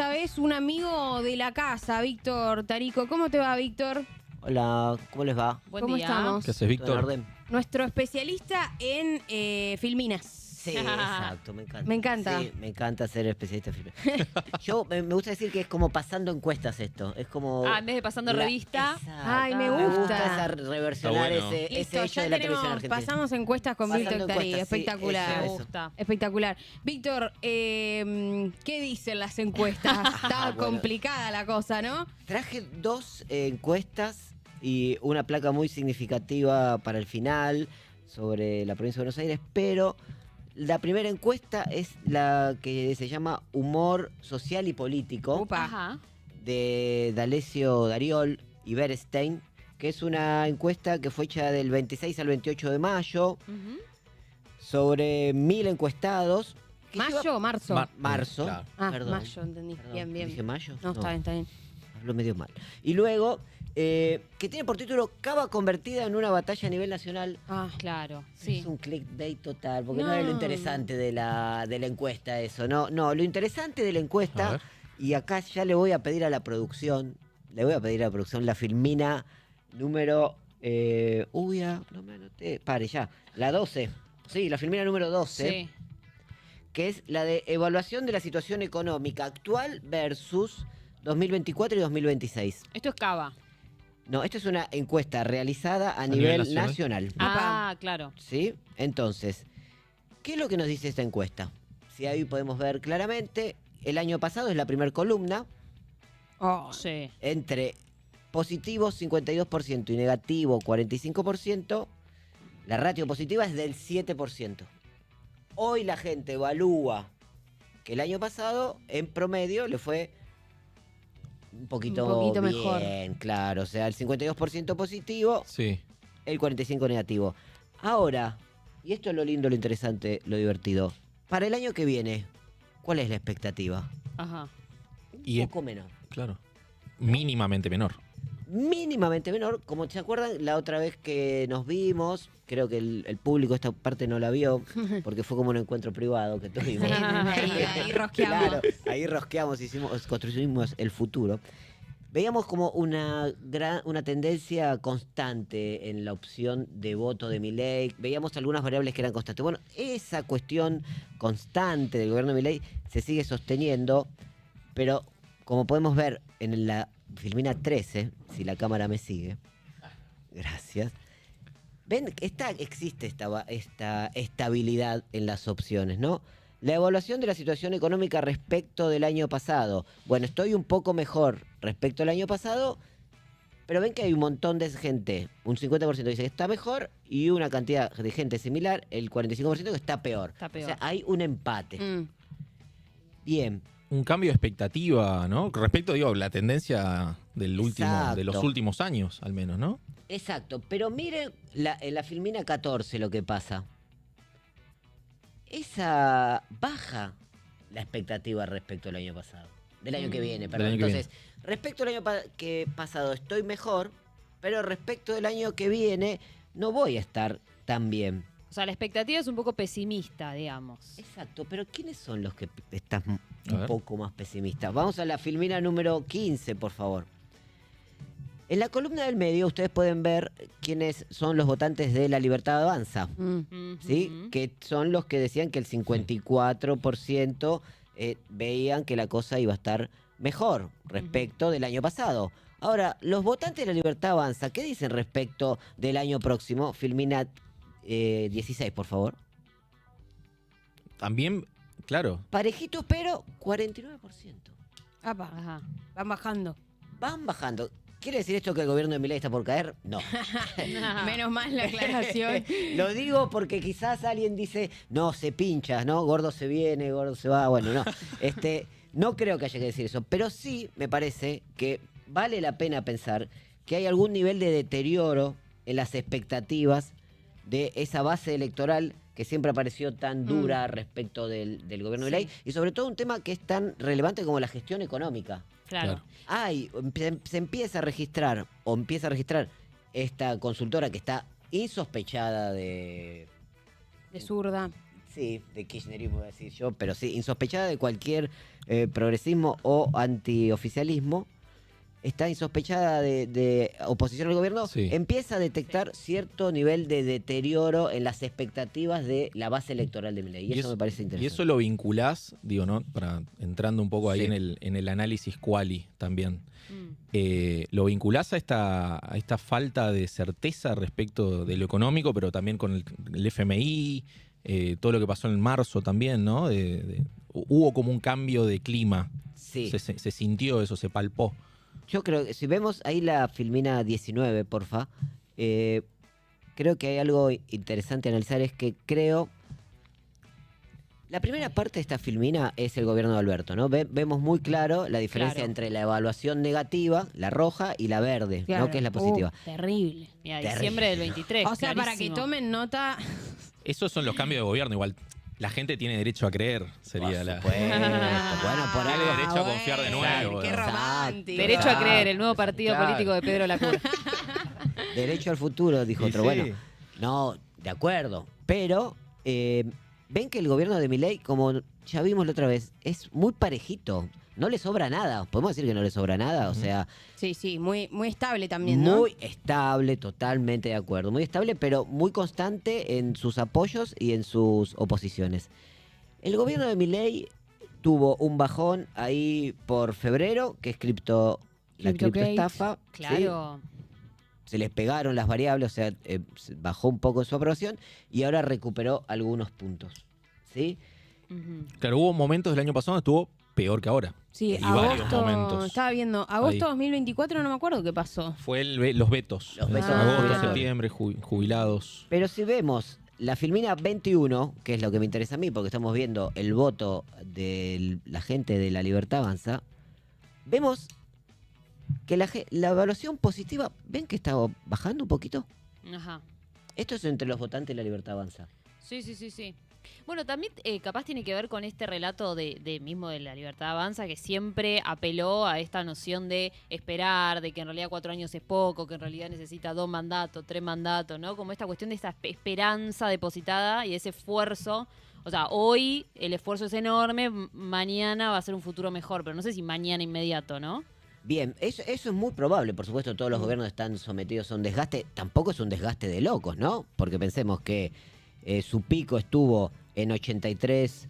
esta vez un amigo de la casa, Víctor Tarico. ¿Cómo te va, Víctor? Hola, ¿cómo les va? ¿Cómo estamos? ¿Qué haces, ¿Todo en Víctor? orden? Nuestro especialista en filminas. Sí, exacto, me encanta. Me encanta. Sí, me encanta ser especialista en filmes. Yo me gusta decir que es como pasando encuestas esto. Es como. En vez de pasando revista. Exacto. Ay, me Me gusta. gusta esa reversionar Está bueno. ese Listo, hecho ya de la televisión argentina. pasamos encuestas con Pasando Víctor Tarico. encuestas, sí, Espectacular. eso. gusta. Espectacular. Víctor, ¿qué dicen las encuestas? Está Bueno. complicada la cosa, ¿no? Traje dos encuestas y una placa muy significativa para el final sobre la provincia de Buenos Aires, pero la primera encuesta es la que se llama Humor Social y Político. Upa. Ajá. De D'Alessio Dariol y Berstein, que es una encuesta que fue hecha del 26 al 28 de mayo Ujú. sobre 1000 encuestados. que ¿Mayo lleva- o marzo? Marzo. Claro. Perdón. Mayo, entendí. Perdón, Bien, bien. ¿Dije mayo? No, está bien, está bien. Hablo medio mal. Y luego, que tiene por título Cava convertida en una batalla a nivel nacional. Ah, Claro, Es sí. un clickbait total, porque no. No. es lo interesante de la encuesta eso. No, lo interesante de la A encuesta, ver. y acá ya le voy a pedir a la producción, la filmina número... no me anoté. Pare, ya. La 12. Sí, la filmina número 12. Sí. Que es la de evaluación de la situación económica actual versus 2024 y 2026. Esto es Cava. No, esto es una encuesta realizada a nivel nivel nacional. nacional. Claro. ¿Sí? Entonces, ¿qué es lo que nos dice esta encuesta? Si ahí podemos ver claramente, el año pasado es la primera columna, Oh, Sí. entre positivo 52% y negativo 45%, la ratio positiva es del 7%. Hoy la gente evalúa que el año pasado, en promedio, le fue un poquito bien, mejor. claro. O sea, el 52% positivo, Sí. el 45% negativo. Ahora, y esto es lo lindo, lo interesante, lo divertido. Para el año que viene, ¿cuál es la expectativa? Ajá. Y Un poco menor. claro. Mínimamente menor. Mínimamente menor, como se acuerdan la otra vez que nos vimos, creo que el público esta parte no la vio, porque fue como un encuentro privado que tuvimos. Sí, ahí rosqueamos. Claro, ahí rosqueamos, construimos el futuro. Veíamos como una tendencia constante en la opción de voto de Milei. Veíamos algunas variables que eran constantes. Bueno, esa cuestión constante del gobierno de Milei se sigue sosteniendo, pero como podemos ver en la filmina 13, si la cámara me sigue, gracias. Ven, existe esta estabilidad en las opciones, ¿no? La evaluación de la situación económica respecto del año pasado. Bueno, estoy un poco mejor respecto al año pasado, pero ven que hay un montón de gente, un 50% dice que está mejor y una cantidad de gente similar, el 45% que está peor. Está peor. O sea, hay un empate. Mm. Bien, Un cambio de expectativa, ¿no? Respecto, digo, la tendencia de los Exacto. últimos años, al menos, ¿no? exacto. Pero miren en la filmina 14 lo que pasa. Esa baja la expectativa respecto al año pasado. Del año que viene, perdón. Del año que Entonces, respecto al año pasado estoy mejor, pero respecto del año que viene no voy a estar tan bien. O sea, la expectativa es un poco pesimista, digamos. Exacto, pero ¿quiénes son los que están A un ver. poco más pesimistas? Vamos a la filmina número 15, por favor. En la columna del medio ustedes pueden ver quiénes son los votantes de La Libertad Avanza. Ujú. ¿Sí? Que son los que decían que el 54% veían que la cosa iba a estar mejor respecto del año pasado. Ahora, los votantes de La Libertad Avanza, ¿qué dicen respecto del año próximo? Filmina 16, por favor. También, claro. Parejitos, pero 49%. Apa, Ajá. van bajando. Van bajando. ¿Quiere decir esto que el gobierno de Milei está por caer? No. Menos mal la aclaración. Lo digo porque quizás alguien dice, no, se pincha, ¿no? Gordo se viene, gordo se va. Bueno, no. No creo que haya que decir eso. Pero sí me parece que vale la pena pensar que hay algún nivel de deterioro en las expectativas de esa base electoral que siempre apareció tan dura respecto del gobierno de Milei. Y sobre todo un tema que es tan relevante como la gestión económica. Claro. Se empieza a registrar esta consultora que está insospechada de De zurda. Sí, de kirchnerismo voy a decir yo, pero sí, insospechada de cualquier progresismo o antioficialismo, está insospechada de oposición al gobierno, Sí. empieza a detectar cierto nivel de deterioro en las expectativas de la base electoral de Milei. Y eso me parece interesante. Y eso lo vinculás, digo, ¿no? Para entrando un poco ahí Sí. en el análisis quali también. Mm. Lo vinculás a esta falta de certeza respecto de lo económico, pero también con el FMI, todo lo que pasó en marzo también, ¿no? Hubo como un cambio de clima. Sí. Se sintió eso, se palpó. Yo creo que si vemos ahí la filmina 19, porfa, creo que hay algo interesante a analizar, es que creo... La primera parte de esta filmina es el gobierno de Alberto, ¿no? Vemos muy claro la diferencia Claro. entre la evaluación negativa, la roja, y la verde, Claro. ¿no? Que es la positiva. Terrible. Mira, Terrible. diciembre del 23. O sea, para que clarísimo. tomen nota. Esos son los cambios de gobierno. Igual, la gente tiene derecho a creer, sería Por la... supuesto. Bueno, por Tiene algo... derecho a confiar de nuevo. Qué Exacto. romántico. Derecho a creer, el nuevo partido Claro. político de Pedro Lacur. Derecho al futuro, dijo Y otro. sí. Bueno, no, de acuerdo. Pero ven que el gobierno de Milei, como ya vimos la otra vez, es muy parejito. No le sobra nada. ¿Podemos decir que no le sobra nada? O Ujú. sea, Sí, sí, muy, muy estable también, ¿no? muy estable, totalmente de acuerdo. Muy estable, pero muy constante en sus apoyos y en sus oposiciones. El gobierno de Milei tuvo un bajón ahí por febrero, que es la CryptoGate. criptoestafa. ¿sí? Claro. Se les pegaron las variables, o sea, bajó un poco en su aprobación y ahora recuperó algunos puntos. ¿Sí? Ujú. Claro, hubo momentos del año pasado donde estuvo peor que ahora. Sí, Y varios agosto. momentos. Estaba viendo, agosto Ahí. 2024, no me acuerdo qué pasó. Fue los vetos. Los vetos Agosto, jubilatorios. septiembre, jubilados. Pero si vemos la filmina 21, que es lo que me interesa a mí, porque estamos viendo el voto de la gente de La Libertad Avanza, vemos que la evaluación positiva, ¿ven que está bajando un poquito? Ajá. Esto es entre los votantes de La Libertad Avanza. Sí, sí, sí, sí. Bueno, también capaz tiene que ver con este relato de mismo de La Libertad Avanza, que siempre apeló a esta noción de esperar, de que en realidad 4 años es poco, que en realidad necesita 2 mandatos, 3 mandatos, ¿no? Como esta cuestión de esa esperanza depositada y ese esfuerzo. O sea, hoy el esfuerzo es enorme, mañana va a ser un futuro mejor, pero no sé si mañana inmediato, ¿no? Bien, eso es muy probable. Por supuesto, todos los gobiernos están sometidos a un desgaste. Tampoco es un desgaste de locos, ¿no? Porque pensemos que su pico estuvo en 83%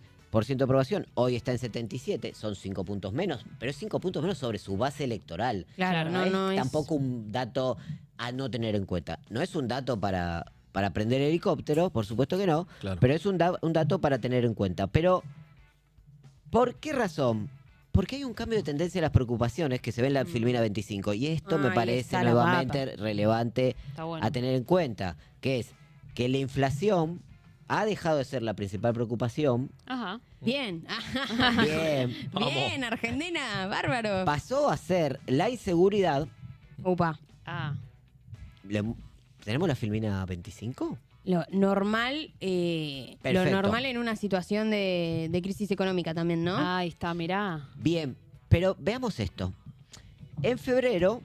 de aprobación, hoy está en 77%, son 5 puntos menos, pero es 5 puntos menos sobre su base electoral. Claro, No es es. tampoco un dato a no tener en cuenta. No es un dato para prender helicóptero, por supuesto que no, Claro. pero es un dato para tener en cuenta. Pero, ¿por qué razón? Porque hay un cambio de tendencia en las preocupaciones que se ve en la filmina 25, y esto me Ahí parece está la nuevamente relevante Está bueno. a tener en cuenta, que es que la inflación ha dejado de ser la principal preocupación. Ajá. Bien. Bien, Vamos. Bien, Argentina, bárbaro. pasó a ser la inseguridad. Upa. Ah. ¿Tenemos la filmina 25? Lo normal, Perfecto. en una situación de crisis económica también, ¿no? Ahí está, mirá. Bien, pero veamos esto. En febrero,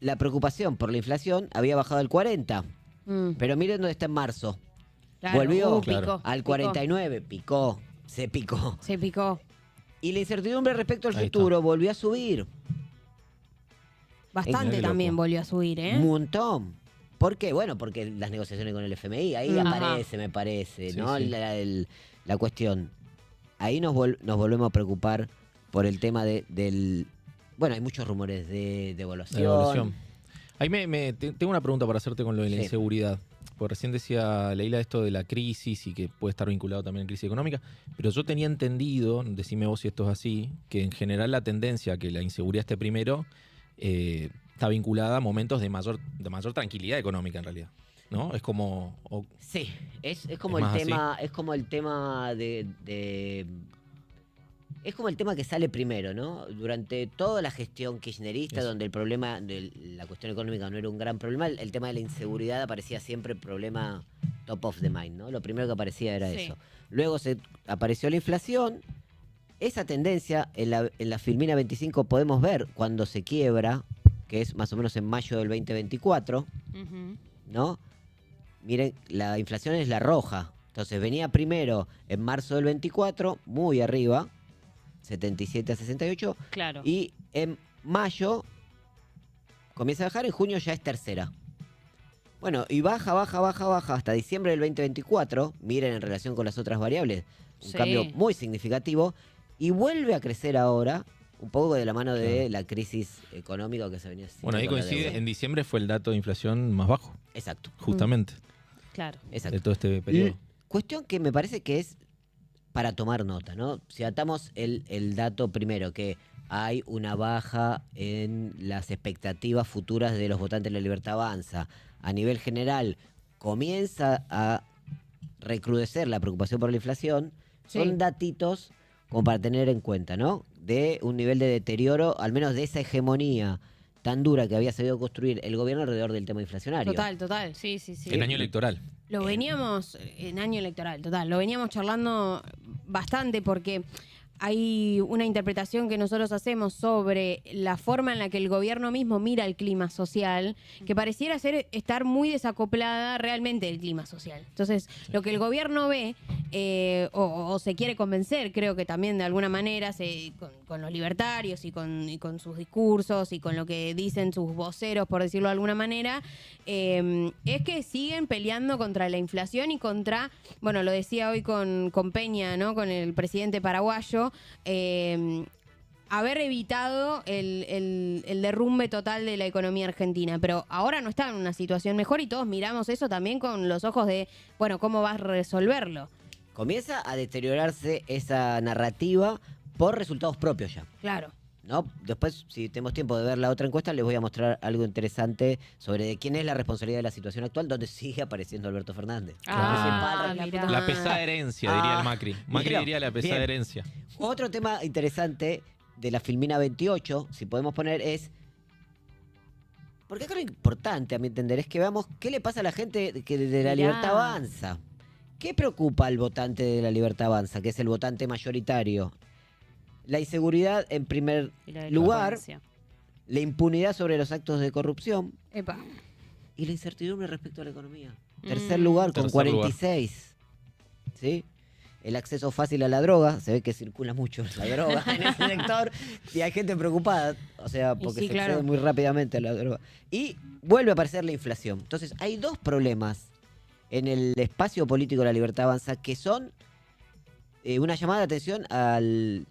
la preocupación por la inflación había bajado al 40%, Mm, pero miren dónde está en marzo. claro. volvió. Picó, Claro. Al picó. 49, picó, se picó. Se picó. Y la incertidumbre respecto al Ahí futuro volvió a subir. Bastante Qué también loco. volvió a subir, ¿eh? Un montón. ¿Por qué? Bueno, porque las negociaciones con el FMI, ahí Ajá. aparece, me parece, Sí, ¿no? sí. La cuestión. Ahí nos volvemos a preocupar por el tema del... Bueno, hay muchos rumores de devaluación. La evaluación. Ahí tengo una pregunta para hacerte con lo de la Sí. inseguridad. Porque recién decía Leila esto de la crisis y que puede estar vinculado también a crisis económica, pero yo tenía entendido, decime vos si esto es así, que en general la tendencia a que la inseguridad esté primero está vinculada a momentos de mayor tranquilidad económica en realidad, ¿no? Es como... Sí, es como ¿Es el más tema, es como el tema es como el tema que sale primero, ¿no? Durante toda la gestión kirchnerista, Eso. donde el problema de la cuestión económica no era un gran problema, el tema de la inseguridad aparecía siempre el problema top of the mind, ¿no? Lo primero que aparecía era Sí. eso. Luego apareció la inflación. Esa tendencia en la filmina 25 podemos ver cuando se quiebra, que es más o menos en mayo del 2024, Ujú. ¿no? Miren, la inflación es la roja. Entonces venía primero en marzo del 24, muy arriba, 77 a 68, Claro. y en mayo comienza a bajar, en junio ya es tercera. Bueno, y baja hasta diciembre del 2024, miren en relación con las otras variables, un Sí. cambio muy significativo, y vuelve a crecer ahora, un poco de la mano de Claro. la crisis económica que se venía haciendo. Bueno, ahí con la coincide, deuda. en diciembre fue el dato de inflación más bajo, Exacto, justamente, Claro. de exacto. todo este periodo. Cuestión que me parece que es para tomar nota, ¿no? Si atamos el dato primero, que hay una baja en las expectativas futuras de los votantes de la Libertad Avanza, a nivel general comienza a recrudecer la preocupación por la inflación, son Sí. datitos como para tener en cuenta, ¿no? De un nivel de deterioro, al menos de esa hegemonía tan dura que había sabido construir el gobierno alrededor del tema inflacionario. Total. Sí, sí, sí. En año electoral. Lo veníamos en año electoral, total. Lo veníamos charlando bastante porque hay una interpretación que nosotros hacemos sobre la forma en la que el gobierno mismo mira el clima social, que pareciera estar muy desacoplada realmente del clima social. Entonces, lo que el gobierno ve o se quiere convencer, creo que también de alguna manera con los libertarios y con sus discursos y con lo que dicen sus voceros, por decirlo de alguna manera, es que siguen peleando contra la inflación y contra, bueno, lo decía hoy con Peña, ¿no? Con el presidente paraguayo, haber evitado el derrumbe total de la economía argentina. Pero ahora no está en una situación mejor y todos miramos eso también con los ojos de, bueno, ¿cómo vas a resolverlo? Comienza a deteriorarse esa narrativa por resultados propios ya. Claro. ¿No? Después, si tenemos tiempo de ver la otra encuesta, les voy a mostrar algo interesante sobre de quién es la responsabilidad de la situación actual, donde sigue apareciendo Alberto Fernández. Ah, Principal mirá. La pesada herencia, diría el Macri. Macri Bien, diría la pesada bien. herencia. Otro tema interesante de la Filmina 28, si podemos poner, es... Porque acá lo importante, a mi entender, es que veamos qué le pasa a la gente que de la Mirá. Libertad Avanza. ¿Qué preocupa al votante de la Libertad Avanza, que es el votante mayoritario? La inseguridad en primer Y la lugar, delincuencia. la impunidad sobre los actos de corrupción Epa. y la incertidumbre respecto a la economía. Tercer Mm. lugar con Tercer lugar. 46. ¿Sí? El acceso fácil a la droga, se ve que circula mucho la droga en ese sector y hay gente preocupada, o sea, porque sí, se claro. accede muy rápidamente a la droga. Y vuelve a aparecer la inflación. Entonces, hay dos problemas en el espacio político de la Libertad Avanza que son una llamada de atención al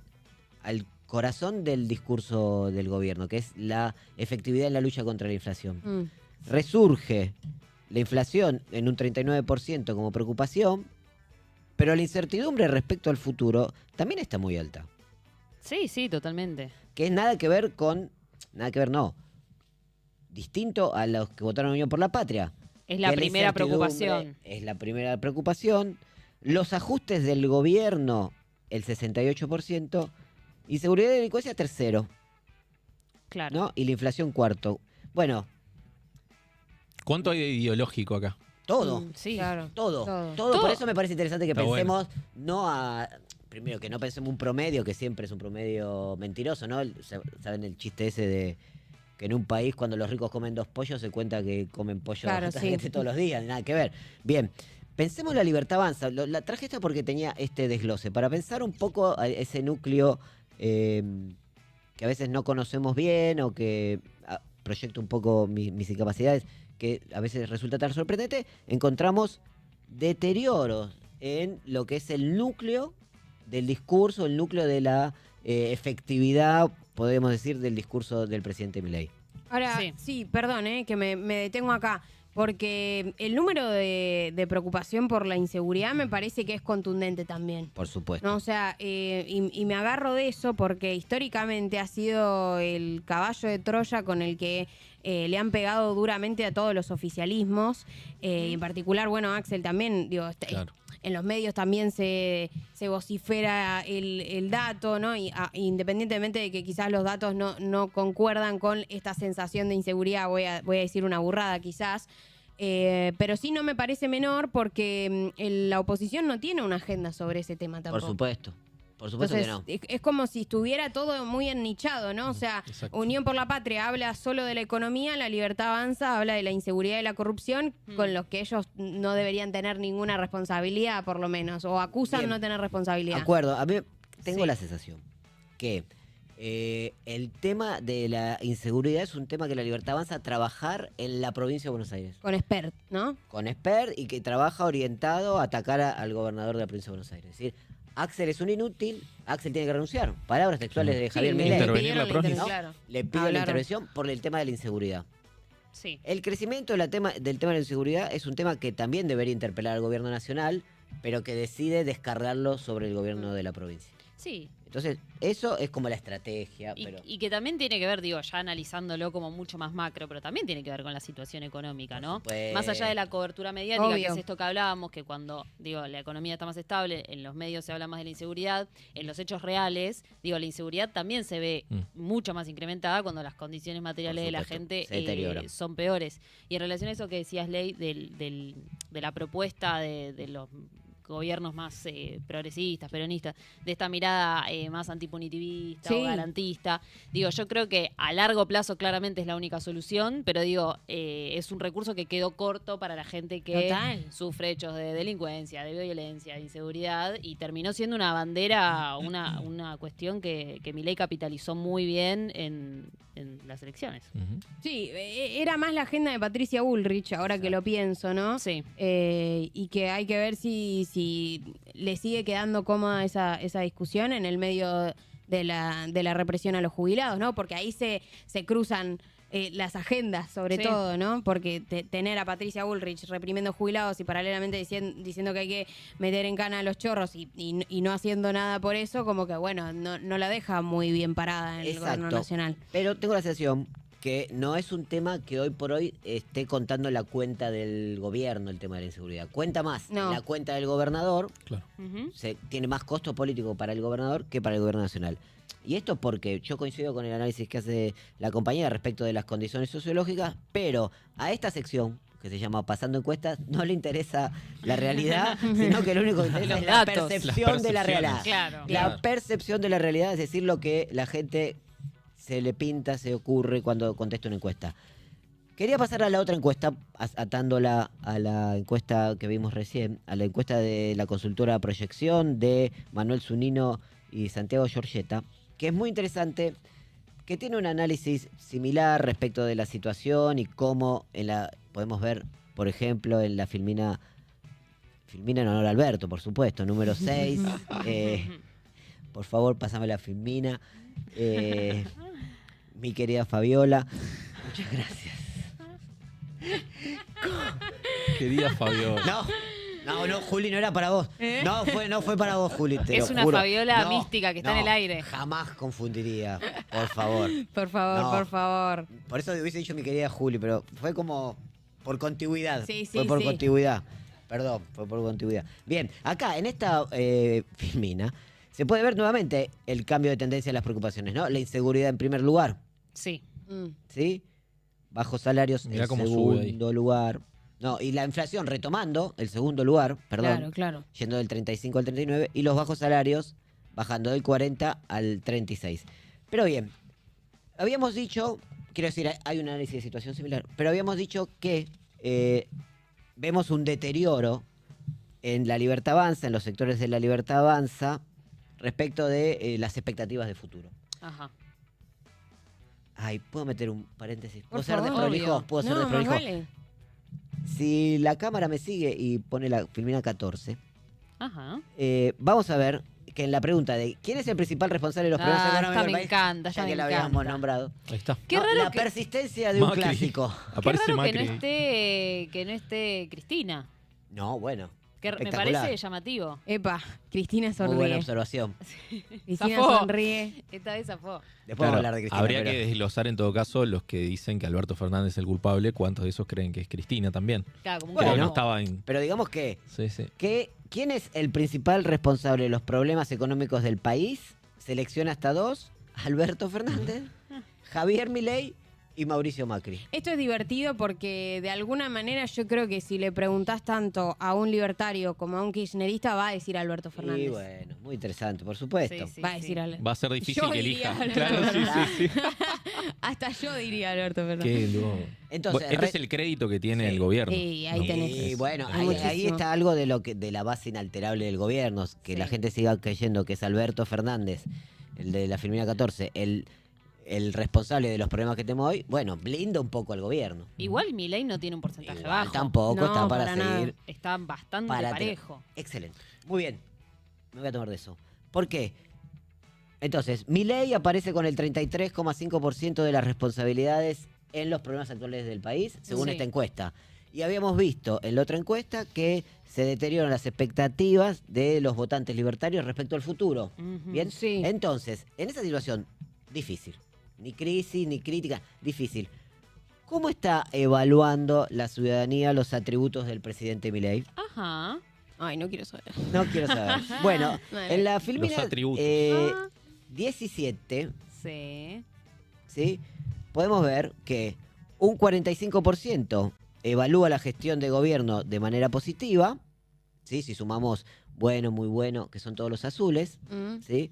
corazón del discurso del gobierno, que es la efectividad en la lucha contra la inflación. Resurge la inflación en un 39% como preocupación, pero la incertidumbre respecto al futuro también está muy alta. Sí, sí, totalmente. Que es nada que ver no, distinto a los que votaron Unión por la Patria. Es la Que primera incertidumbre preocupación. Es la primera preocupación. Los ajustes del gobierno, el 68%, y seguridad y delincuencia, tercero, Claro. ¿no? Y la inflación, cuarto. Bueno, ¿Cuánto hay de ideológico acá? todo. Sí. Claro. Todo. Todo. Por eso me parece interesante que Está pensemos, no a... Primero, que no pensemos un promedio, que siempre es un promedio mentiroso, ¿no? ¿Saben el chiste ese de que en un país cuando los ricos comen 2 pollos se cuenta que comen pollo Claro, otra sí. gente todos los días? Nada que ver. Bien, pensemos la Libertad Avanza. La traje esta porque tenía este desglose, para pensar un poco a ese núcleo que a veces no conocemos bien o que proyecto un poco mis incapacidades, que a veces resulta tan sorprendente. Encontramos deterioros en lo que es el núcleo del discurso, el núcleo de la efectividad, podemos decir, del discurso del presidente Milei. Ahora, Sí. sí, perdón, que me detengo acá, porque el número de preocupación por la inseguridad me parece que es contundente también. Por supuesto. No, o sea, y me agarro de eso porque históricamente ha sido el caballo de Troya con el que le han pegado duramente a todos los oficialismos. Y en particular, bueno, Axel también, digo, Claro. en los medios también se vocifera el dato, ¿no? Y independientemente de que quizás los datos no concuerdan con esta sensación de inseguridad, voy a decir una burrada quizás, pero sí no me parece menor porque la oposición no tiene una agenda sobre ese tema tampoco. Por Por supuesto que Entonces, no. es como si estuviera todo muy ennichado, ¿no? O sea, Exacto. Unión por la Patria habla solo de la economía, La Libertad Avanza habla de la inseguridad y la corrupción, con los que ellos no deberían tener ninguna responsabilidad, por lo menos, o acusan Bien. no tener responsabilidad. Acuerdo, a mí tengo Sí. la sensación que el tema de la inseguridad es un tema que la Libertad Avanza a trabajar en la provincia de Buenos Aires. Con expert, ¿no? Con expert y que trabaja orientado a atacar al gobernador de la provincia de Buenos Aires. Es decir, Axel es un inútil, Axel tiene que renunciar. Palabras textuales de Javier Sí, Milei. Intervenir pidieron la provincia. intervención, claro. Le pido la Hablaron. intervención por el tema de la inseguridad. Sí. El crecimiento del tema de la inseguridad es un tema que también debería interpelar al gobierno nacional, pero que decide descargarlo sobre el gobierno de la provincia. Sí. Entonces, eso es como la estrategia, Y, pero... y que también tiene que ver, digo, ya analizándolo como mucho más macro, pero también tiene que ver con la situación económica, ¿no? supuesto. Más allá de la cobertura mediática, que Obvio. es esto que hablábamos, que cuando, digo, la economía está más estable, en los medios se habla más de la inseguridad, en los hechos reales, digo, la inseguridad también se ve mucho más incrementada cuando las condiciones materiales de la supuesto, gente se deteriora. son peores. Y en relación a eso que decías, Ley, de la propuesta de los gobiernos más progresistas, peronistas, de esta mirada más antipunitivista Sí. o garantista. Digo, yo creo que a largo plazo claramente es la única solución, pero digo, es un recurso que quedó corto para la gente que Total. sufre hechos de delincuencia, de violencia, de inseguridad, y terminó siendo una bandera, una cuestión que Milei capitalizó muy bien en las elecciones. Ujú. Sí, era más la agenda de Patricia Bullrich, ahora que lo pienso, ¿no? Sí. Y que hay que ver si le sigue quedando cómoda esa discusión en el medio de la represión a los jubilados, ¿no? Porque ahí se cruzan las agendas, sobre Sí. todo, ¿no? Porque tener a Patricia Bullrich reprimiendo jubilados y paralelamente diciendo que hay que meter en cana a los chorros y no haciendo nada por eso, como que, bueno, no la deja muy bien parada en el gobierno Exacto. nacional. Pero tengo la sensación que no es un tema que hoy por hoy esté contando la cuenta del gobierno, el tema de la inseguridad. Cuenta más No. la cuenta del gobernador, Claro. Ujú. tiene más costo político para el gobernador que para el gobierno nacional. Y esto porque yo coincido con el análisis que hace la compañía respecto de las condiciones sociológicas, pero a esta sección, que se llama Pasando Encuestas, no le interesa la realidad, sino que lo único que le interesa Los es la datos. percepción de la Las realidad. percepciones. Claro. La Claro. percepción de la realidad, es decir, lo que la gente se le pinta, se ocurre cuando contesta una encuesta. Quería pasar a la otra encuesta, atándola a la encuesta que vimos recién, a la encuesta de la consultora Proyección de Manuel Zunino y Santiago Giorgetta, que es muy interesante, que tiene un análisis similar respecto de la situación y cómo podemos ver, por ejemplo, en la Filmina en honor a Alberto, por supuesto, número 6. Por favor, pásame la Filmina. Mi querida Fabiola. Muchas gracias. Querida Fabio. No, Juli, no era para vos. No fue para vos, Juli. Te Es lo una juro. Fabiola mística que está en el aire. Jamás confundiría, por favor. Por favor, No. por favor. Por eso hubiese dicho mi querida Juli, pero fue como por contigüidad. Sí, fue por sí. contigüidad. Perdón, fue por contigüidad. Bien, acá en esta filmina se puede ver nuevamente el cambio de tendencia de las preocupaciones, ¿no? La inseguridad en primer lugar, Sí. ¿sí? Bajos salarios Mirá en cómo sube ahí. segundo lugar. No, y la inflación retomando el segundo lugar, perdón, Claro, claro. yendo del 35 al 39, y los bajos salarios bajando del 40 al 36. Pero bien, habíamos dicho, quiero decir, hay un análisis de situación similar, pero habíamos dicho que vemos un deterioro en la Libertad Avanza, en los sectores de la Libertad Avanza, respecto de las expectativas de futuro. Ajá. Ay, ¿puedo meter un paréntesis? ¿Puedo Por ser favor. desprolijo? Obvio. ¿Puedo ser No, más desprolijo? vale. Si la cámara me sigue y pone la Filmina 14, Ajá. vamos a ver que en la pregunta de ¿quién es el principal responsable de los problemas Ah, económicos esta del me país? encanta, Ya esta que me la habíamos encanta. nombrado. Ahí está. Qué No, raro la que- persistencia de un Macri. clásico. Qué Aparece raro Macri. que no esté Cristina. No, bueno. Que me espectacular. parece llamativo. Epa, Cristina Muy buena sonríe. observación. Cristina Zafó. sonríe. Esta vez zafó. Después vamos a Claro, hablar de Cristina. habría pero- que desglosar en todo caso los que dicen que Alberto Fernández es el culpable, cuántos de esos creen que es Cristina también. Claro, como un Creo que Bueno. no estaba en... Pero digamos que, Sí, sí. ¿quién es el principal responsable de los problemas económicos del país? Selecciona hasta dos: Alberto Fernández, Javier Milei y Mauricio Macri. Esto es divertido porque de alguna manera yo creo que si le preguntás tanto a un libertario como a un kirchnerista va a decir Alberto Fernández. Y bueno, Muy interesante, por supuesto. Sí, sí, Va a sí. decir Alberto. Va a ser difícil Yo que diría elija. Alberto Claro, sí, sí, sí. Hasta yo diría Alberto Fernández. Qué loco. Entonces, Bueno, este es el crédito que tiene Sí. el gobierno. Sí, ahí ¿no? tenés. Y bueno, Es ahí muchísimo. está algo de la base inalterable del gobierno, que Sí. la gente siga creyendo que es Alberto Fernández, el de la Filmina 14, el responsable de los problemas que tenemos hoy. Bueno, blinda un poco al gobierno. Igual Milei no tiene un porcentaje Igual bajo. tampoco No, está para para nada. seguir. Está bastante Para parejo. Excelente. Muy bien. Me voy a tomar de eso. ¿Por qué? Entonces, Milei aparece con el 33,5% de las responsabilidades en los problemas actuales del país, según Sí. esta encuesta. Y habíamos visto en la otra encuesta que se deterioran las expectativas de los votantes libertarios respecto al futuro. Ujú. ¿Bien? Sí. Entonces, en esa situación, difícil. Ni crisis, ni crítica, difícil. ¿Cómo está evaluando la ciudadanía los atributos del presidente Milei? Ajá. Ay, no quiero saber. No quiero saber. Bueno, Vale. en la filmina atributos. Ah. 17, Sí. ¿sí? Podemos ver que un 45% evalúa la gestión de gobierno de manera positiva, ¿sí? Si sumamos bueno, muy bueno, que son todos los azules, Mm. ¿sí?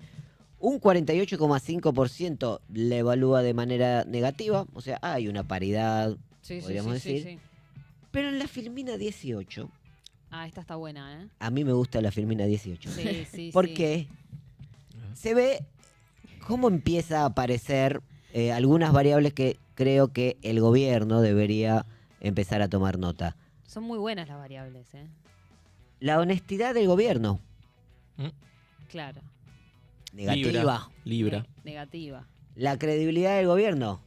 Un 48,5% le evalúa de manera negativa, o sea, hay una paridad, Sí, podríamos sí, sí, decir. sí. Pero en la filmina 18, Ah, esta está buena, ¿eh? a mí me gusta la filmina 18. Sí, sí, Porque se ve cómo empieza a aparecer algunas variables que creo que el gobierno debería empezar a tomar nota. Son muy buenas las variables, ¿eh? La honestidad del gobierno, Claro. negativa. Libra. Negativa. La credibilidad del gobierno,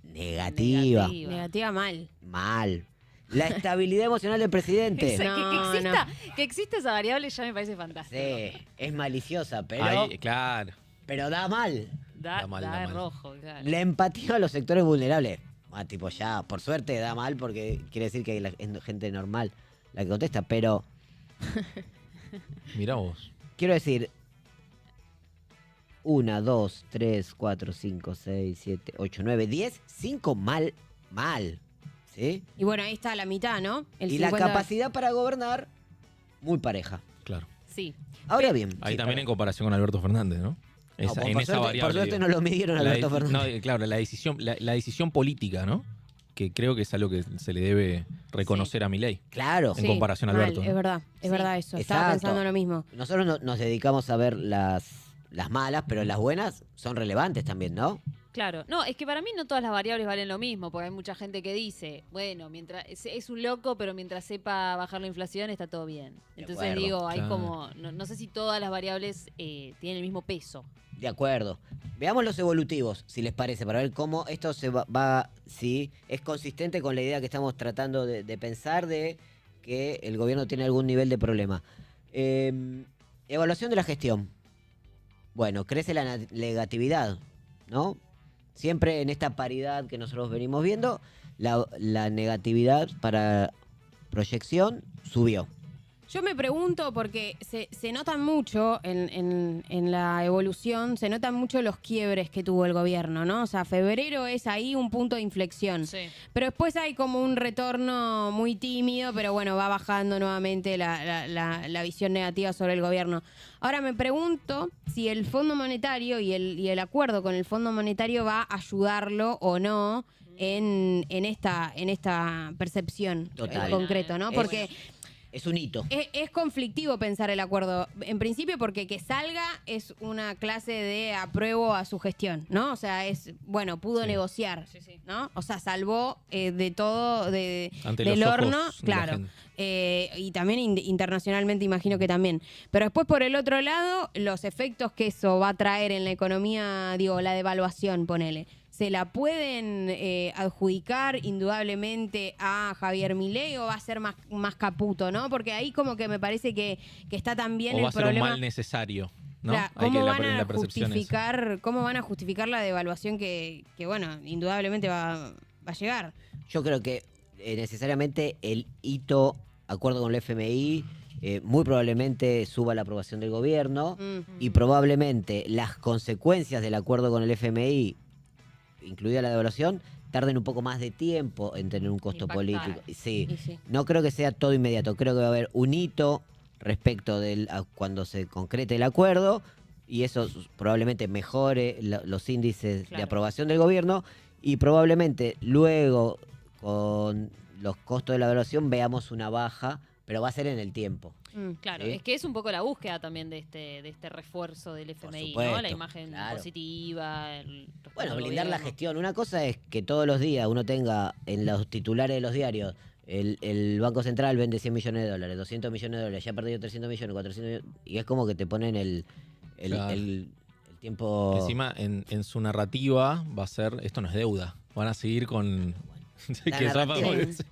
negativa. Negativa mal. Mal. La estabilidad emocional del presidente. Esa- No, que exista esa variable ya me parece fantástico. Sí, es maliciosa, pero, Ahí, claro. pero da mal. Da Da mal, da da de mal. rojo, claro. La empatía a los sectores vulnerables. Ah, tipo, ya, por suerte da mal porque quiere decir que es gente normal la que contesta, pero Mirá vos. quiero decir, 1, 2, 3, 4, 5, 6, 7, 8, 9, 10, 5 mal, ¿sí? Y bueno, ahí está la mitad, ¿no? El Y la 50. capacidad para gobernar, muy pareja. Claro. Sí. Ahora bien. Ahí sí, también perdón. en comparación con Alberto Fernández, ¿no? No, Esa- en por esa suerte, variable. por suerte digo. no lo midieron a La Alberto de- Fernández. no, claro, la decisión política, ¿no? Que creo que es algo que se le debe reconocer a Milei. Claro. en comparación a mal, Alberto, ¿no? Es verdad, es Sí. verdad eso. Estaba Exacto. pensando lo mismo. Nosotros nos dedicamos a ver las malas, pero las buenas son relevantes también, ¿no? Claro. No, es que para mí no todas las variables valen lo mismo, porque hay mucha gente que dice, bueno, mientras es un loco, pero mientras sepa bajar la inflación está todo bien. De Entonces acuerdo, digo, hay claro. como, no sé si todas las variables tienen el mismo peso. De acuerdo. Veamos los evolutivos, si les parece, para ver cómo esto si es consistente con la idea que estamos tratando de pensar de que el gobierno tiene algún nivel de problema. Evaluación de la gestión. Bueno, crece la negatividad, ¿no? Siempre en esta paridad que nosotros venimos viendo, la negatividad para proyección subió. Yo me pregunto, porque se notan mucho en la evolución, se notan mucho los quiebres que tuvo el gobierno, ¿no? O sea, febrero es ahí un punto de inflexión. Sí. Pero después hay como un retorno muy tímido, pero bueno, va bajando nuevamente la visión negativa sobre el gobierno. Ahora me pregunto si el Fondo Monetario y el acuerdo con el Fondo Monetario va a ayudarlo o no en esta percepción Total. en concreto, ¿no? Es- Porque Es un hito. es conflictivo pensar el acuerdo, en principio porque que salga es una clase de apruebo a su gestión, ¿no? O sea, pudo Sí. negociar, Sí, sí. ¿no? O sea, salvó de todo, Ante del los ojos horno, de la claro. gente. Y también internacionalmente imagino que también. Pero después, por el otro lado, los efectos que eso va a traer en la economía, digo, la devaluación, ponele. ¿Se la pueden adjudicar indudablemente a Javier Milei o va a ser más caputo, ¿no? Porque ahí como que me parece que está también O el va a ser un problema. mal necesario, ¿no? Claro, Hay que ¿cómo la, van a la percepción es esa. cómo van a justificar la devaluación que bueno, indudablemente va a llegar? Yo creo que necesariamente el hito, acuerdo con el FMI, muy probablemente suba la aprobación del gobierno Mm. y probablemente las consecuencias del acuerdo con el FMI, incluida la devaluación, tarden un poco más de tiempo en tener un costo Impactar. político. Sí, Y sí. no creo que sea todo inmediato, creo que va a haber un hito respecto cuando se concrete el acuerdo, y eso probablemente mejore los índices de Claro. aprobación del gobierno, y probablemente luego, con los costos de la evaluación, veamos una baja, pero va a ser en el tiempo. Claro, ¿Sí? es que es un poco la búsqueda también de este refuerzo del FMI, supuesto, ¿no? La imagen claro. positiva. El respeto Bueno, al blindar la gobierno. gestión. Una cosa es que todos los días uno tenga en los titulares de los diarios: el Banco Central vende 100 millones de dólares, 200 millones de dólares, ya ha perdido 300 millones, 400 millones, y es como que te ponen el Claro. tiempo... Encima, en su narrativa va a ser, esto no es deuda. Van a seguir con... La que Zapa narrativa- parece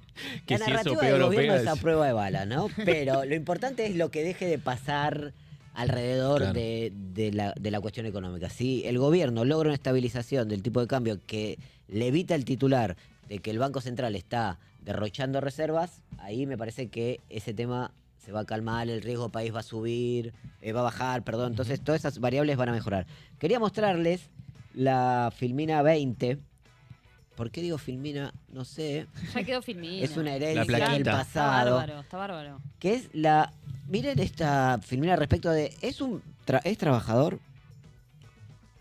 que la si eso narrativa pega del o no gobierno pega. es a prueba de bala, ¿no? Pero lo importante es lo que deje de pasar alrededor Claro. de la cuestión económica. Si el gobierno logra una estabilización del tipo de cambio que le evita el titular de que el Banco Central está derrochando reservas, ahí me parece que ese tema se va a calmar, el riesgo país va a subir, va a bajar, perdón. Entonces todas esas variables van a mejorar. Quería mostrarles la Filmina 20. ¿Por qué digo Filmina? No sé. Ya quedó filmina. Es una La herencia del plaquita. Está pasado. bárbaro, está bárbaro. Que es la... Miren esta Filmina respecto de... ¿Es trabajador?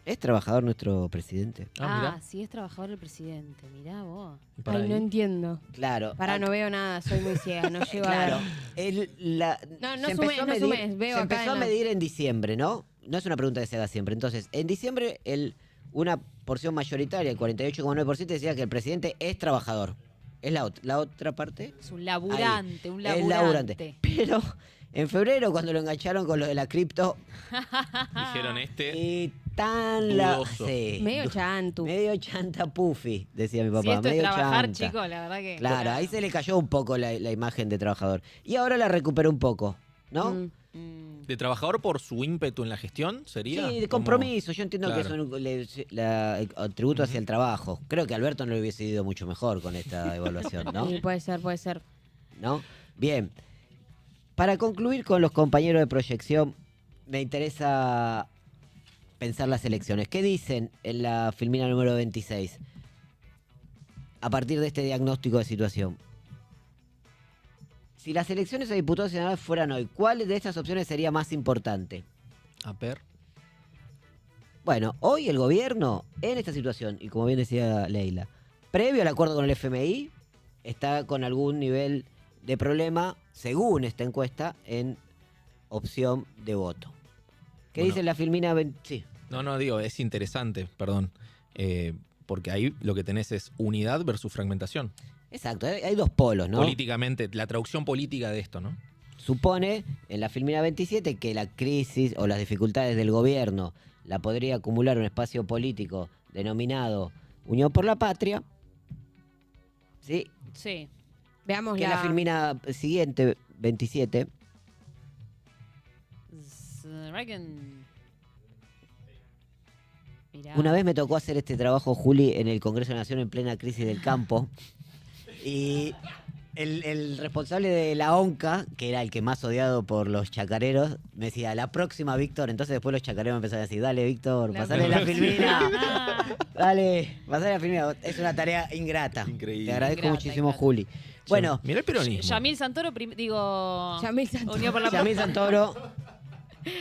¿Es trabajador nuestro presidente? Mirá. Sí es trabajador el presidente, mirá vos. Y para Ay, no ahí. entiendo. Claro. Para, no veo nada, soy muy ciega, no llego a Claro. ver. No se sumes, empezó a no medir- sumes, veo se acá empezó a en la- medir en diciembre, ¿no? No es una pregunta que se haga siempre. Entonces, en diciembre, una porción mayoritaria, el 48,9%, decía que el presidente es trabajador. Es la otra parte. Es un laburante, un Es laburante. laburante. Pero en febrero, cuando lo engancharon con lo de la cripto, Dijeron y tan Dudoso. sí, Medio chantu. medio chanta puffy, decía mi papá. Si esto es medio trabajar, chanta. chicos, la verdad que... Claro, ahí se le cayó un poco la imagen de trabajador. Y ahora la recuperó un poco, ¿no? Mm. ¿De trabajador por su ímpetu en la gestión sería? Sí, de Como- compromiso. Yo entiendo Claro. que es el tributo hacia el trabajo. Creo que Alberto no le hubiese ido mucho mejor con esta evaluación, ¿no? Sí, puede ser, puede ser. ¿No? Bien. Para concluir con los compañeros de proyección, me interesa pensar las elecciones. ¿Qué dicen en la Filmina número 26? A partir de este diagnóstico de situación. Si las elecciones a diputados nacionales fueran hoy, ¿cuál de estas opciones sería más importante? A ver. Bueno, hoy el gobierno, en esta situación, y como bien decía Leila, previo al acuerdo con el FMI, está con algún nivel de problema, según esta encuesta, en opción de voto. ¿Qué Bueno. dice la Filmina? Sí. No, digo, es interesante, perdón. Porque ahí lo que tenés es unidad versus fragmentación. Exacto, hay dos polos, ¿no? Políticamente, la traducción política de esto, ¿no? Supone en la Filmina 27 que la crisis o las dificultades del gobierno la podría acumular un espacio político denominado Unión por la Patria. ¿Sí? Sí. Veamos Que la Filmina siguiente, 27. Reckon... Mirá. Una vez me tocó hacer este trabajo, Juli, en el Congreso de la Nación en plena crisis del campo. Y el responsable de la ONCA, que era el que más odiado por los chacareros, me decía, la próxima, Víctor. Entonces después los chacareros me empezaron a decir, dale, Víctor, La pasale la próxima. Filmina. Ah, Dale, pasale la Filmina. Es una tarea ingrata. Increíble. Te agradezco Ingrata, muchísimo, ingrata. Juli. Bueno, Mirá el peronismo. Yamil Santoro, digo... Yamil Santoro. Unión por la Yamil Santoro.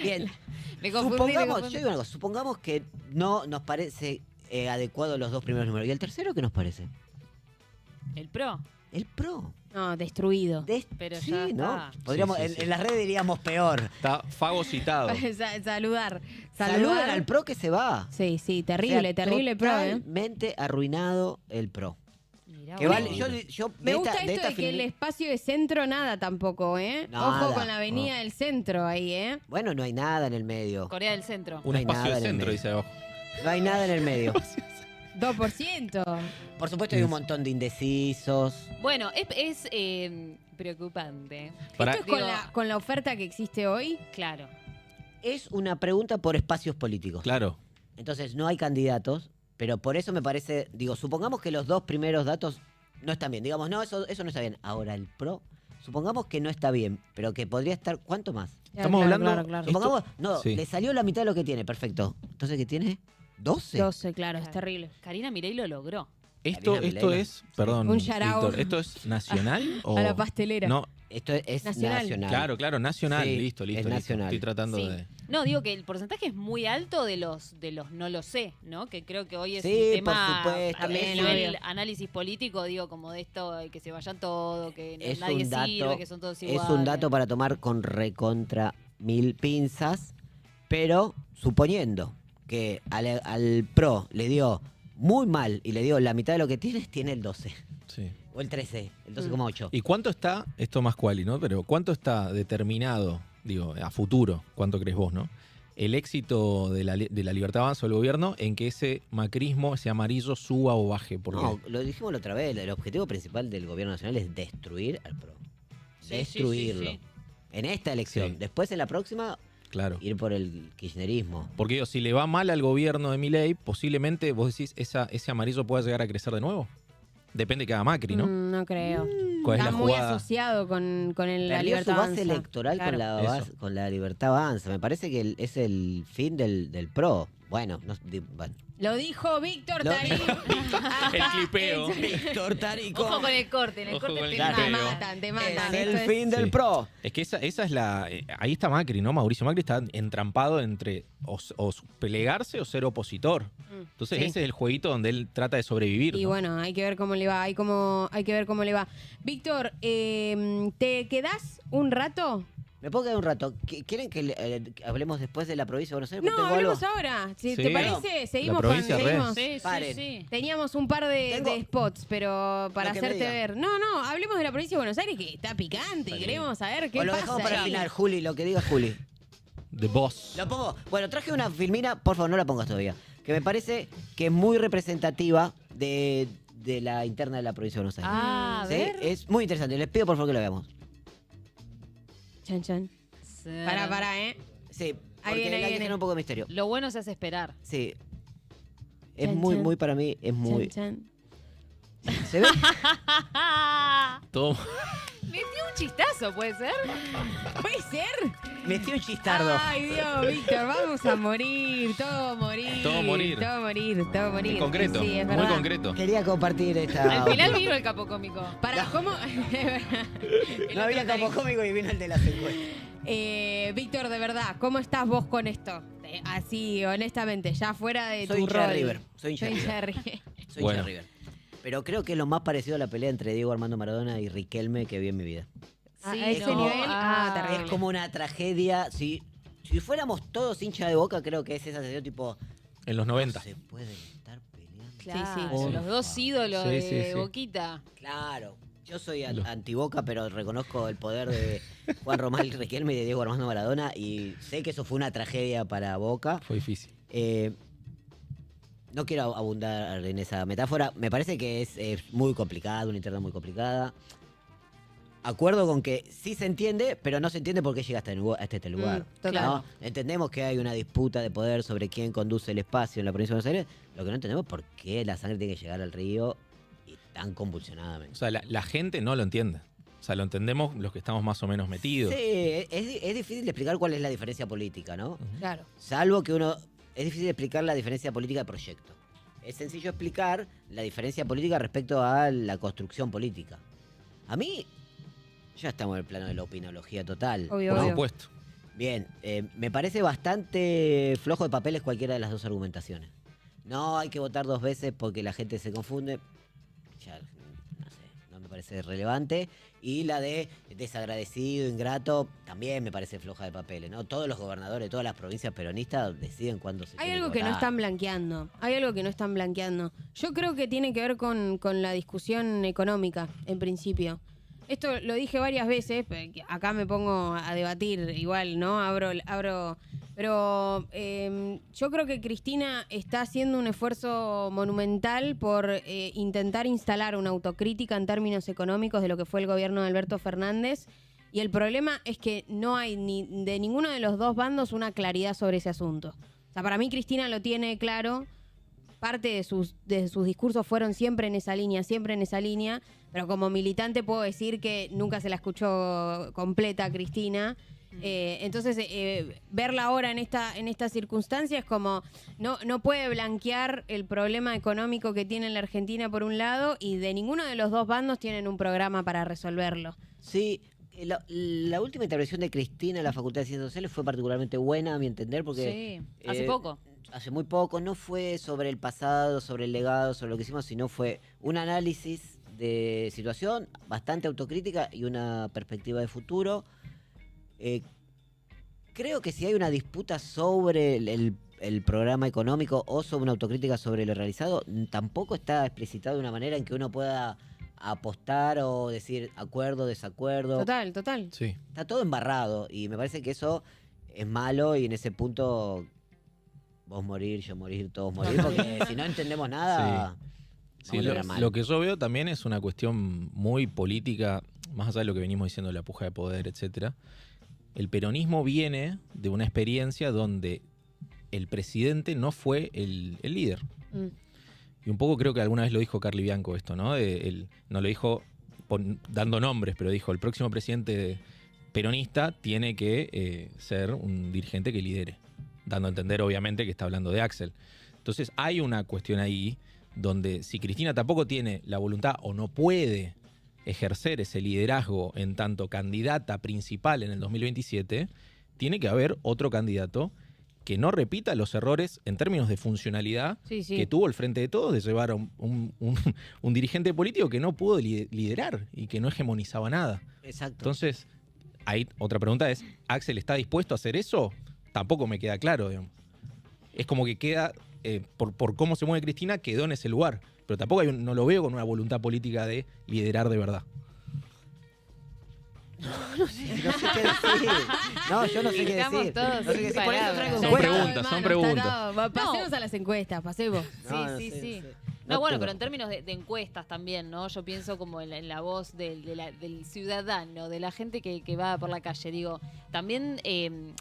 Bien. Me confundí, Supongamos, yo digo una cosa, supongamos que no nos parece adecuado los dos primeros números. ¿Y el tercero qué nos parece? El PRO. El PRO. No, destruido. Pero sí, ya ¿no? está. Podríamos, Sí, sí, sí. En las redes diríamos peor. Está fagocitado. Saludar. Saludan al PRO que se va. Sí, sí, O terrible, sea, terrible pro, ¿eh? Totalmente arruinado el PRO. Mirá Que vos. vale, yo Me de gusta esta- de esto de esta que el filmi- espacio de centro nada tampoco, ¿eh? Nada. Ojo con la avenida del centro ahí, ¿eh? Bueno, no hay nada en el medio. Corea del Centro. Un no hay espacio nada de en el centro, medio. dice abajo. No hay nada en el medio. 2%. Por supuesto hay un montón de indecisos. Bueno, es preocupante. Para- Esto es con Digo- con la oferta que existe hoy. Claro. Es una pregunta por espacios políticos. Claro. Entonces no hay candidatos, pero por eso me parece, digo, supongamos que los dos primeros datos no están bien. Digamos, no, eso no está bien. Ahora el PRO, supongamos que no está bien, pero que podría estar, ¿cuánto más? Estamos Claro, hablando- Claro, claro. Esto- Supongamos, no, sí. le salió la mitad de lo que tiene, perfecto. Entonces, ¿qué tiene? 12. 12, claro, es terrible. Karina Milei lo logró. Esto Milei, ¿no? es, perdón, Un yarao. Víctor, ¿esto es nacional o A la pastelera. No, Esto es Nacional. nacional. claro, nacional, Sí, listo. es Listo. nacional. Estoy tratando Sí. de... No, digo que el porcentaje es muy alto de los no lo sé, ¿no? Que creo que hoy es Sí, un por tema supuesto. a También, nivel obvio. análisis político, digo, como de esto, que se vayan todos, que Es nadie un dato, sirve, que son todos iguales. es un dato para tomar con recontra 1000 pinzas, pero suponiendo que al PRO le dio muy mal y le dio la mitad de lo que tiene el 12. Sí. O el 13, el 12,8. ¿Y cuánto está, esto más cuali, ¿no? Pero cuánto está determinado, digo, a futuro, cuánto crees vos, ¿no? El éxito de la Libertad Avanza o el gobierno en que ese macrismo, ese amarillo suba o baje. Porque No, lo dijimos la otra vez, el objetivo principal del gobierno nacional es destruir al PRO. Sí, Destruirlo. sí, sí, En esta elección. Sí. Después en la próxima, claro. ir por el kirchnerismo. Porque digo, si le va mal al gobierno de Milei, posiblemente vos decís, ese amarillo pueda llegar a crecer de nuevo. Depende que haga Macri, ¿no? No creo. ¿Cuál es Está la muy jugada? asociado con la Perdió libertad su base avanza. electoral Claro. Eso. con la libertad avanza. Me parece que es el fin del PRO. Bueno, bueno. Lo dijo Víctor Lo- Tarín. El clipeo. Víctor Tarico. Ojo con el corte, en el Ojo corte con el te corte. Te Creo. matan, te Es matan. el Esto es- fin del Sí. PRO. Es que esa es la... ahí está Macri, ¿no? Mauricio Macri está entrampado entre o plegarse o ser opositor. Entonces Sí. ese es el jueguito donde él trata de sobrevivir. Y ¿no? bueno, hay que ver cómo le va, hay que ver cómo le va. Víctor, ¿te quedás un rato? Me puedo quedar un rato. ¿Quieren que hablemos después de la provincia de Buenos Aires? No, Porque tengo hablemos algo. ahora. Si Sí. te parece, seguimos La provincia con... re. seguimos. Sí, sí, Paren. sí. Teníamos un par de Tengo- spots, pero para Lo que me hacerte diga. ver. No, hablemos de la provincia de Buenos Aires, que está picante. Está Queremos saber qué O lo pasa dejamos para el ahí. final, Juli, lo que diga Juli. The Boss. ¿Lo pongo? Bueno, traje una filmina, por favor, no la pongas todavía. Que me parece que es muy representativa de la interna de la provincia de Buenos Aires. Ah, a ¿Sí? ver. Es muy interesante. Les pido por favor que lo veamos. Chan, chan. Sí. Para, ¿eh? Sí, porque viene, ahí la viene. genera un poco de misterio. Lo bueno se hace esperar. Sí. Es Chan, muy, chan. muy para mí, es muy... Chan, ¿Se ve? Todo... Metió un chistazo, ¿puede ser? chan. ¿Puede ser? Metí un chistardo. Ay, Dios, Víctor, vamos a morir. Todo morir. Todo morir. Todo morir, todo morir. En concreto, Sí, es muy verdad. concreto. Quería compartir esta... Al final vino el capo cómico. Para, ¿cómo? No había campo cómico y vino el de las encuestas. Víctor, de verdad, ¿cómo estás vos con esto? Así, honestamente, ya fuera de Soy tu hincha de rol. River, soy hincha de Soy River. hincha de River. Soy Bueno. hincha de River. Pero creo que es lo más parecido a la pelea entre Diego Armando Maradona y Riquelme que vi en mi vida. A ese nivel, terrible. Es como una tragedia. Si fuéramos todos hinchas de Boca, creo que es esa sensación tipo... En los 90. No se pueden estar peleando. Claro, sí. los dos ídolos Sí, de sí, sí. Boquita. Claro. Yo soy Los- anti-Boca, pero reconozco el poder de Juan Román Riquelme y de Diego Armando Maradona y sé que eso fue una tragedia para Boca. Fue difícil. No quiero abundar en esa metáfora. Me parece que es muy complicado, una interna muy complicada. Acuerdo con que sí se entiende, pero no se entiende por qué llega hasta este lugar. total. ¿no? Entendemos que hay una disputa de poder sobre quién conduce el espacio en la provincia de Buenos Aires. Lo que no entendemos es por qué la sangre tiene que llegar al río y tan O convulsionadamente. sea, la gente no lo entiende. O sea, lo entendemos los que estamos más o menos metidos. Sí, es difícil de explicar cuál es la diferencia política, ¿no? Claro. Salvo que uno... Es difícil explicar la diferencia política de proyecto. Es sencillo explicar la diferencia política respecto a la construcción política. A mí, ya estamos en el plano de la opinología total. Obvio, Por obvio. supuesto. Bien, me parece bastante flojo de papeles cualquiera de las dos argumentaciones. No hay que votar dos veces porque la gente se confunde. Ya, no sé, no me parece relevante. Y la de desagradecido, ingrato, también me parece floja de papeles, ¿no? Todos los gobernadores, todas las provincias peronistas deciden cuándo se Hay tiene algo que no votar. están blanqueando. Hay algo que no están blanqueando. Yo creo que tiene que ver con la discusión económica, en principio. Esto lo dije varias veces, que acá me pongo a debatir igual, ¿no? Abro. Pero yo creo que Cristina está haciendo un esfuerzo monumental por intentar instalar una autocrítica en términos económicos de lo que fue el gobierno de Alberto Fernández. Y el problema es que no hay ni de ninguno de los dos bandos una claridad sobre ese asunto. O sea, para mí Cristina lo tiene claro. Parte de sus discursos fueron siempre en esa línea, pero como militante puedo decir que nunca se la escuchó completa a Cristina. Entonces, verla ahora en esta circunstancia es como, no puede blanquear el problema económico que tiene la Argentina por un lado, y de ninguno de los dos bandos tienen un programa para resolverlo. Sí, la última intervención de Cristina en la Facultad de Ciencias Sociales fue particularmente buena, a mi entender, porque... Sí, hace poco. Hace muy poco, no fue sobre el pasado, sobre el legado, sobre lo que hicimos, sino fue un análisis de situación, bastante autocrítica y una perspectiva de futuro. Creo que si hay una disputa sobre el programa económico o sobre una autocrítica sobre lo realizado, tampoco está explicitado de una manera en que uno pueda apostar o decir acuerdo, desacuerdo. Total. Sí. Está todo embarrado y me parece que eso es malo, y en ese punto vos morir, yo morir, todos morir, porque si no entendemos nada... Sí, vamos a llegar mal. lo que yo veo también es una cuestión muy política, más allá de lo que venimos diciendo de la puja de poder, etcétera. El peronismo viene de una experiencia donde el presidente no fue el líder. Y un poco creo que alguna vez lo dijo Carly Bianco esto, ¿no? No lo dijo dando nombres, pero dijo, el próximo presidente peronista tiene que ser un dirigente que lidere. Dando a entender, obviamente, que está hablando de Axel. Entonces, hay una cuestión ahí donde si Cristina tampoco tiene la voluntad o no puede ejercer ese liderazgo en tanto candidata principal en el 2027, tiene que haber otro candidato que no repita los errores en términos de funcionalidad que tuvo el Frente de Todos, de llevar a un dirigente político que no pudo liderar y que no hegemonizaba nada. Exacto. Entonces, ahí otra pregunta es, ¿Axel está dispuesto a hacer eso? Tampoco me queda claro, digamos. Es como que queda, por cómo se mueve Cristina, quedó en ese lugar. Pero tampoco no lo veo con una voluntad política de liderar de verdad. No sé qué decir. No, yo no sé qué Estamos decir. todos No sé qué decir. Por eso traigo Son encuestas. preguntas, son preguntas. Pasemos a las encuestas, pasemos. No Sí. sé. No, bueno, tengo- pero en términos de encuestas también, ¿no? Yo pienso como en la voz del ciudadano, de la gente que va por la calle. Digo, también,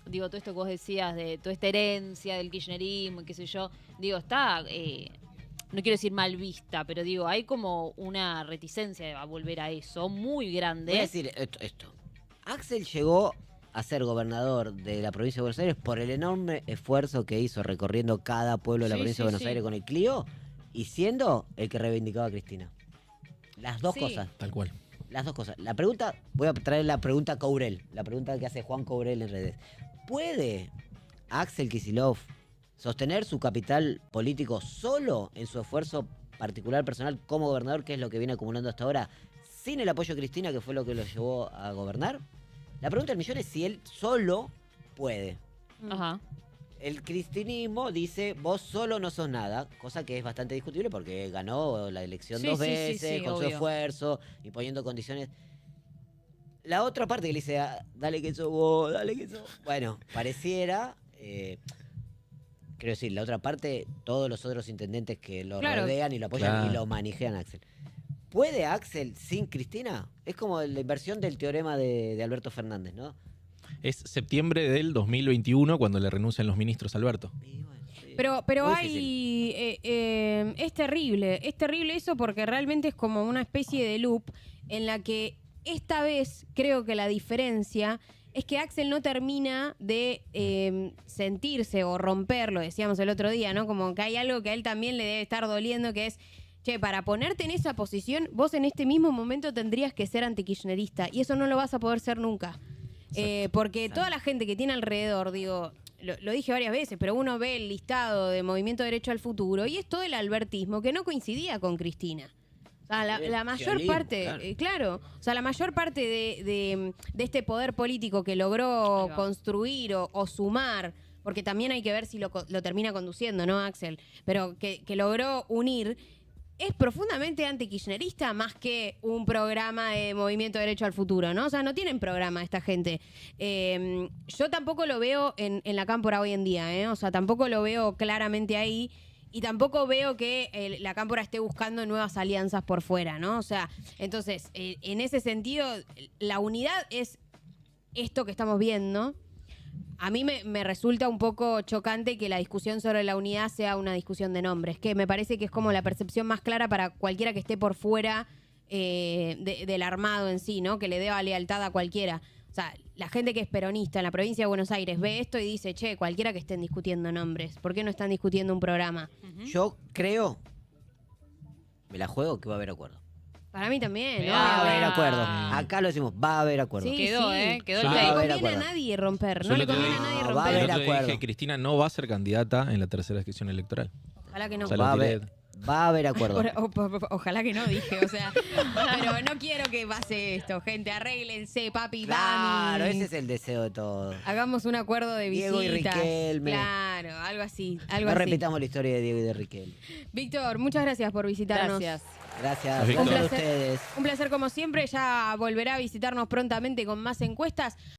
todo esto que vos decías, de toda esta herencia del kirchnerismo y qué sé yo, digo, está, no quiero decir mal vista, pero digo, hay como una reticencia a volver a eso muy grande. Voy a decir esto. Axel llegó a ser gobernador de la provincia de Buenos Aires por el enorme esfuerzo que hizo recorriendo cada pueblo de la Sí, provincia de sí, Buenos sí. Aires con el Clio, y siendo el que reivindicaba a Cristina. Las dos Sí. cosas. Tal cual. Las dos cosas. La pregunta, voy a traer la pregunta Courel, la pregunta que hace Juan Courel en redes. ¿Puede Axel Kicillof sostener su capital político solo en su esfuerzo particular personal como gobernador, que es lo que viene acumulando hasta ahora, sin el apoyo de Cristina, que fue lo que lo llevó a gobernar? La pregunta del millón es si él solo puede. Ajá. El cristinismo dice, vos solo no sos nada, cosa que es bastante discutible porque ganó la elección Sí, dos sí, sí, veces, sí, con su obvio. esfuerzo y poniendo condiciones. La otra parte que le dice, dale que sos vos, dale que sos... Bueno, pareciera... quiero decir, la otra parte, todos los otros intendentes que lo Claro. rodean y lo apoyan Claro. y lo manejan a Axel. ¿Puede Axel sin Cristina? Es como la inversión del teorema de Alberto Fernández, ¿no? Es septiembre del 2021 cuando le renuncian los ministros a Alberto. Y bueno, sí. Pero Muy hay... es terrible eso porque realmente es como una especie de loop en la que esta vez creo que la diferencia es que Axel no termina de sentirse o romper, lo decíamos el otro día, ¿no? Como que hay algo que a él también le debe estar doliendo, que es, che, para ponerte en esa posición, vos en este mismo momento tendrías que ser antikirchnerista y eso no lo vas a poder ser nunca. Porque toda la gente que tiene alrededor, digo, lo dije varias veces, pero uno ve el listado de Movimiento Derecho al Futuro y es todo el albertismo que no coincidía con Cristina. O sea, la mayor Sionismo, parte, claro. claro, o sea, la mayor parte de este poder político que Ahí logró va. construir o sumar, porque también hay que ver si lo termina conduciendo, ¿no, Axel? Pero que logró unir, es profundamente antikirchnerista más que un programa de Movimiento Derecho al Futuro, ¿no? O sea, no tienen programa esta gente. Yo tampoco lo veo en la cámpora hoy en día, ¿eh? O sea, tampoco lo veo claramente ahí. Y tampoco veo que la cámpora esté buscando nuevas alianzas por fuera, ¿no? O sea, entonces, en ese sentido, la unidad es esto que estamos viendo. A mí me resulta un poco chocante que la discusión sobre la unidad sea una discusión de nombres, que me parece que es como la percepción más clara para cualquiera que esté por fuera del armado en sí, ¿no? Que le dé lealtad a cualquiera. O sea, la gente que es peronista en la provincia de Buenos Aires ve esto y dice, che, cualquiera que estén discutiendo nombres, ¿por qué no están discutiendo un programa? Yo creo, me la juego, que va a haber acuerdo. Para mí también, Va a haber obvio. acuerdo. Acá lo decimos, va a haber acuerdo. Sí, Quedó, sí. quedó el No tape. le Va a haber conviene a acuerdo. nadie romper, Yo no el le otro conviene día- a nadie va a romper. haber El otro día acuerdo. dije, Cristina no va a ser candidata en la tercera sección electoral. Ojalá que no. O sea, Va a lo tiré. haber, va a haber acuerdo. Ojalá que no, dije, o sea, pero no quiero que pase esto, gente, arréglense, papi, Claro, mami. ese es el deseo de todos. Hagamos un acuerdo de visitas. Diego y Riquelme. Claro, algo así, algo No así. repitamos la historia de Diego y de Riquelme. Víctor, muchas gracias por visitarnos. Gracias. Gracias, Un gracias a placer. ustedes. Un placer como siempre, ya volverá a visitarnos prontamente con más encuestas.